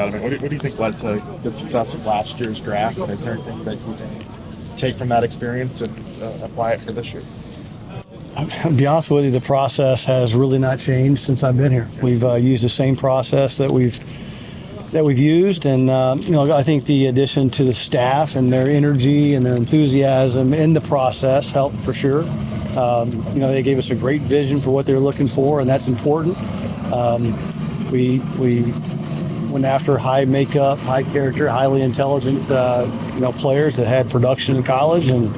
about it. What do you think led to the success of last year's draft? And is there anything that you can take from that experience and apply it for this year? I'll be honest with you, the process has really not changed since I've been here. We've used the same process that we've used, and I think the addition to the staff and their energy and their enthusiasm in the process helped for sure. They gave us a great vision for what they were looking for, and that's important. We went after high makeup, high character, highly intelligent players that had production in college, and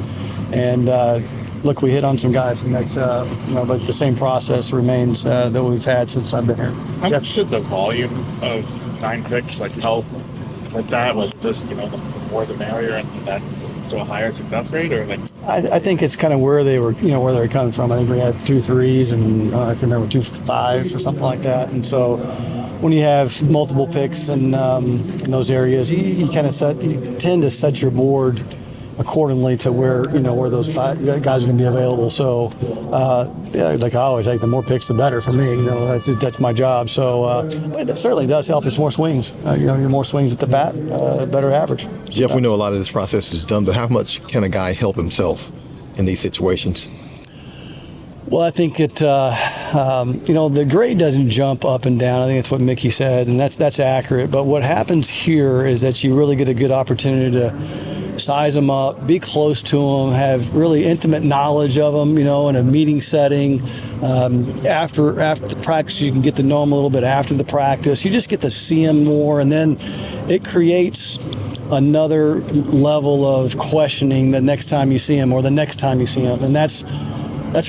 look, we hit on some guys, and that's but the same process remains that we've had since I've been here. How much should the volume of 9 picks help with that? Was it just the more the merrier, and that leads to a higher success rate, or I think it's kind of where they were, where they were coming from. I think we had 2 threes and I can remember 2 5s or something like that, and so when you have multiple picks in those areas, you tend to set your board accordingly to where those guys are going to be available. So, like I always say, the more picks, the better for me. That's my job. So, but it certainly does help. It's more swings. More swings at the bat, better average. Jeff, we know a lot of this process is done, but how much can a guy help himself in these situations? Well, I think the grade doesn't jump up and down. I think that's what Mickey said, and that's accurate. But what happens here is that you really get a good opportunity to size them up, be close to them, have really intimate knowledge of them, in a meeting setting. After the practice, you can get to know them a little bit after the practice. You just get to see them more, and then it creates another level of questioning the next time you see them or the next time you see them. And that's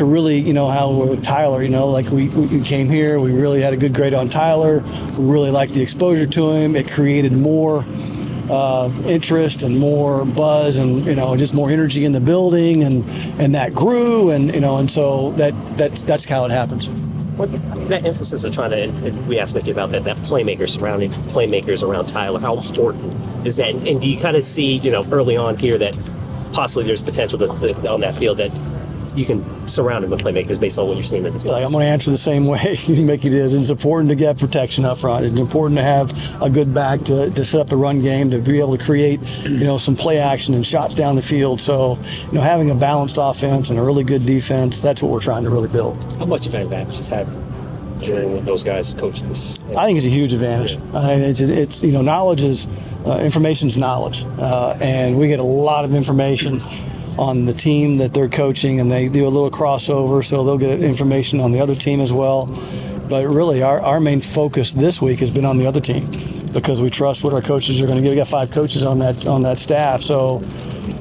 a really, how with Tyler, we came here, we really had a good grade on Tyler. We really liked the exposure to him. It created more interest and more buzz and, just more energy in the building, and that grew, and so that's how it happens. That emphasis of trying to, and we asked Mickey about that playmakers around Tyler, how important is that? And do you kind of see, early on here that possibly there's potential on that field that you can surround him with playmakers based on what you're seeing at this time? I'm going to answer the same way Mickey did. It's important to get protection up front. It's important to have a good back to set up the run game, to be able to create, some play action and shots down the field. So, having a balanced offense and a really good defense, that's what we're trying to really build. How much of an advantage is having during those guys coaching this? I think it's a huge advantage. It's knowledge is information is knowledge, and we get a lot of information on the team that they're coaching, and they do a little crossover, so they'll get information on the other team as well. But really, our main focus this week has been on the other team, because we trust what our coaches are going to give. We got 5 coaches on that staff, so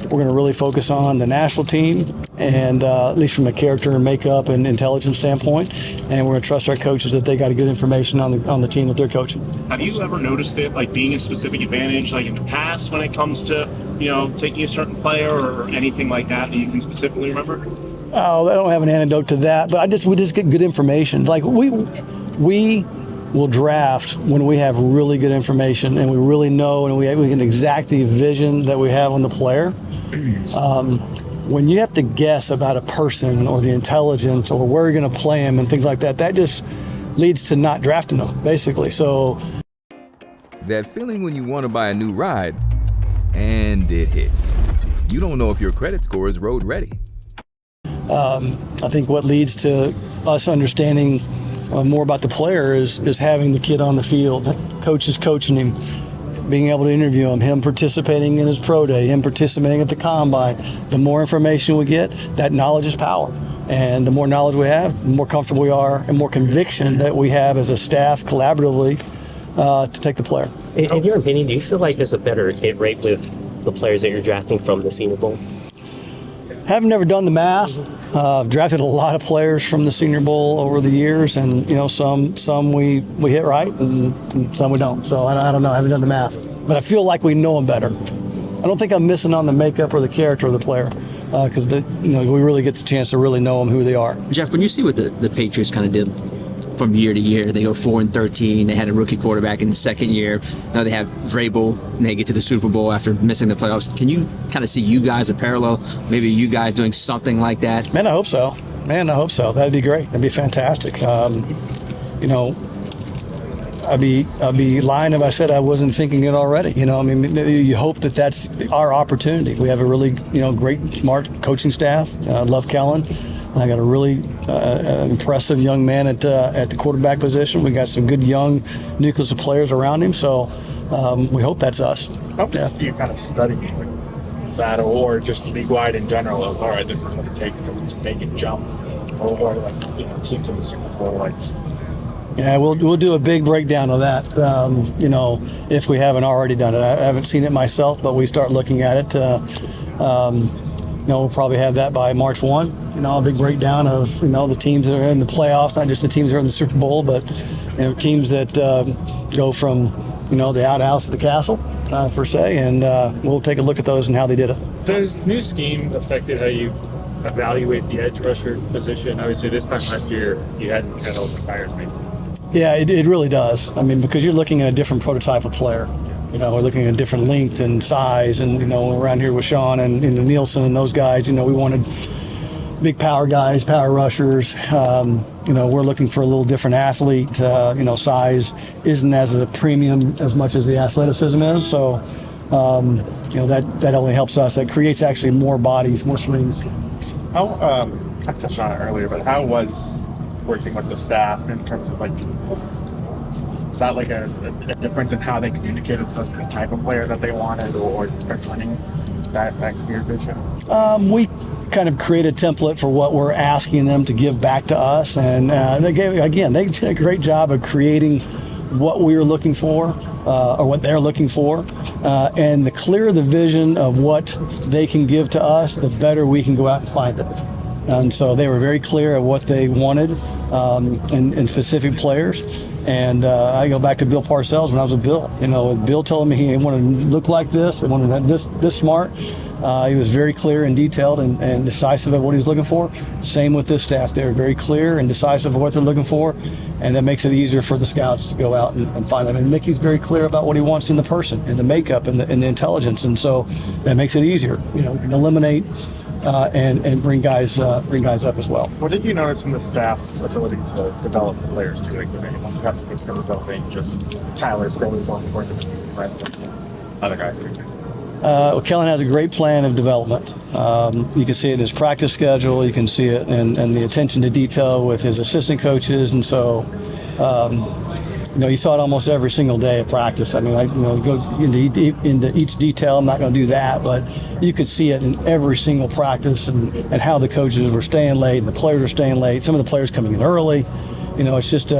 we're going to really focus on the national team, and at least from a character and makeup and intelligence standpoint, and we're going to trust our coaches that they got good information on the team that they're coaching. Have you ever noticed it being a specific advantage in the past when it comes to taking a certain player or anything like that you can specifically remember? Oh, I don't have an anecdote to that, but we just get good information. We will draft when we have really good information and we really know, and we can exact the vision that we have on the player. When you have to guess about a person or the intelligence or where you're going to play him and things like that, that just leads to not drafting them, basically. So that feeling when you want to buy a new ride and it hits. You don't know if your credit score is road ready. I think what leads to us understanding more about the player is having the kid on the field, coaches coaching him, being able to interview him participating in his pro day, him participating at the combine. The more information we get, that knowledge is power. And the more knowledge we have, the more comfortable we are and more conviction that we have as a staff collaboratively to take the player. In your opinion, do you feel like there's a better hit rate with the players that you're drafting from the Senior Bowl? Haven't never done the math. I've drafted a lot of players from the Senior Bowl over the years, and some we hit right, and some we don't. So I don't know. I haven't done the math, but I feel like we know them better. I don't think I'm missing on the makeup or the character of the player, because we really get the chance to really know them, who they are. Jeff, when you see what the Patriots kind of did from year to year, they go 4-13. They had a rookie quarterback in the second year. Now they have Vrabel, and they get to the Super Bowl after missing the playoffs. Can you kind of see you guys a parallel? Maybe you guys doing something like that? Man, I hope so. That'd be great. That'd be fantastic. I'd be lying if I said I wasn't thinking it already. You know, I mean, you hope that that's our opportunity. We have a really, great, smart coaching staff. Love Kellen. I got a really impressive young man at the quarterback position. We got some good young nucleus of players around him. So we hope that's us. How do you kind of study that, or just league-wide in general? Of, all right, this is what it takes to make it jump, or like teams in the Super Bowl, like. Yeah, we'll do a big breakdown of that. If we haven't already done it. I haven't seen it myself, but we start looking at it. We'll probably have that by March 1. A big breakdown of the teams that are in the playoffs, not just the teams that are in the Super Bowl, but teams that go from the outhouse to the castle per se, and we'll take a look at those and how they did it. Does new scheme affected how you evaluate the edge rusher position? Obviously, this time last year you hadn't had all the tires maybe. Yeah, it really does. I mean, because you're looking at a different prototype of player. We're looking at different length and size, and around here with Sean and Nielsen and those guys, we wanted big power guys, power rushers. We're looking for a little different athlete. Size isn't as a premium as much as the athleticism is. So, that only helps us. That creates actually more bodies, more swings. How I touched on it earlier, but how was working with the staff in terms of is that like a difference in how they communicated the type of player that they wanted, or presenting that clear vision? We kind of create a template for what we're asking them to give back to us, and they did a great job of creating what we were looking for, or what they're looking for, and the clearer the vision of what they can give to us, the better we can go out and find it. And so they were very clear of what they wanted in specific players. And I go back to Bill Parcells when I was with Bill. Bill told me he wanted to look like this, he wanted this smart. He was very clear and detailed and decisive of what he was looking for. Same with this staff. They're very clear and decisive of what they're looking for, and that makes it easier for the scouts to go out and find them. And Mickey's very clear about what he wants in the person, in the makeup, and the intelligence, and so that makes it easier. You can eliminate and bring guys up as well. What did you notice from the staff's ability to develop the players too? Like, once you have some good developing, just Tyler's going forward to the season, for instance, and other guys too. Kellen has a great plan of development. You can see it in his practice schedule. You can see it in the attention to detail with his assistant coaches, and so you saw it almost every single day at practice. I mean, I go into each detail. I'm not going to do that, but you could see it in every single practice, and how the coaches were staying late and the players were staying late. Some of the players coming in early. It's just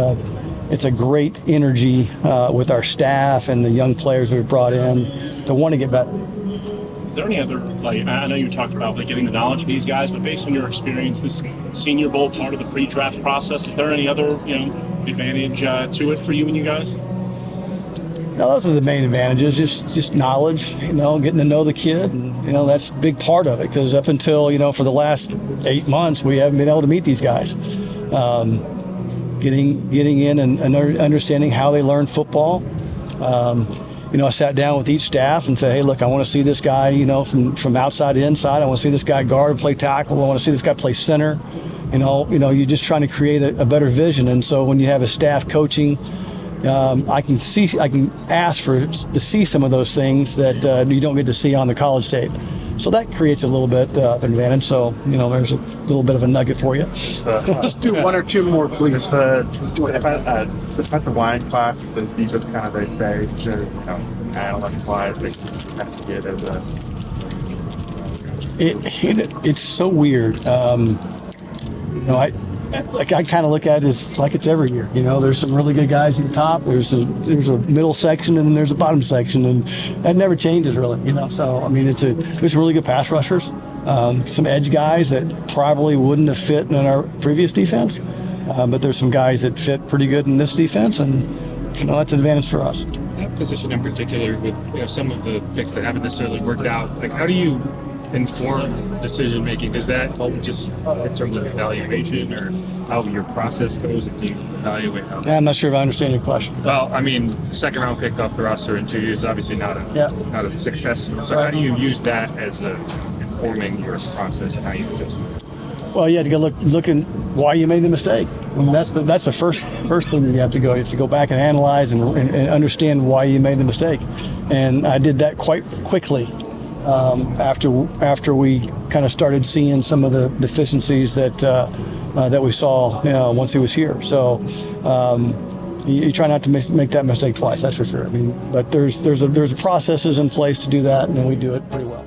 it's a great energy with our staff and the young players we've brought in to want to get better. Is there any other, I know you talked about getting the knowledge of these guys, but based on your experience, this Senior Bowl part of the pre-draft process, is there any other, advantage to it for you and you guys? No, those are the main advantages. Just knowledge, getting to know the kid, and that's a big part of it. Because up until for the last 8 months, we haven't been able to meet these guys. Getting in and understanding how they learn football. I sat down with each staff and said, hey, look, I want to see this guy, from outside to inside. I want to see this guy guard, play tackle. I want to see this guy play center. You're just trying to create a better vision. And so when you have a staff coaching, I can ask to see some of those things that you don't get to see on the college tape. So that creates a little bit of advantage. So, there's a little bit of a nugget for you. So, Just do one or two more, please. The defensive line class as deep as kind of they say, analyst-wise, they kind of see it as a... It's so weird. I kind of look at it as like it's every year. There's some really good guys at the top. There's a middle section, and then there's a bottom section, and that never changes really. So I mean, there's some really good pass rushers, some edge guys that probably wouldn't have fit in our previous defense, but there's some guys that fit pretty good in this defense, and that's an advantage for us. That position in particular, with some of the picks that haven't necessarily worked out, how do you inform decision making? Does that help just in terms of evaluation, or how your process goes if you evaluate how? I'm not sure if I understand your question. Well, I mean, second round pick off the roster in 2 years is obviously not a success. So how do you use that as informing your process and how you adjust? Well, you have to go looking why you made the mistake. I mean, that's the first thing you have to go. You have to go back and analyze and understand why you made the mistake. And I did that quite quickly after we kind of started seeing some of the deficiencies that we saw once he was here. So you try not to make that mistake twice. That's for sure. I mean, but there's processes in place to do that, and we do it pretty well.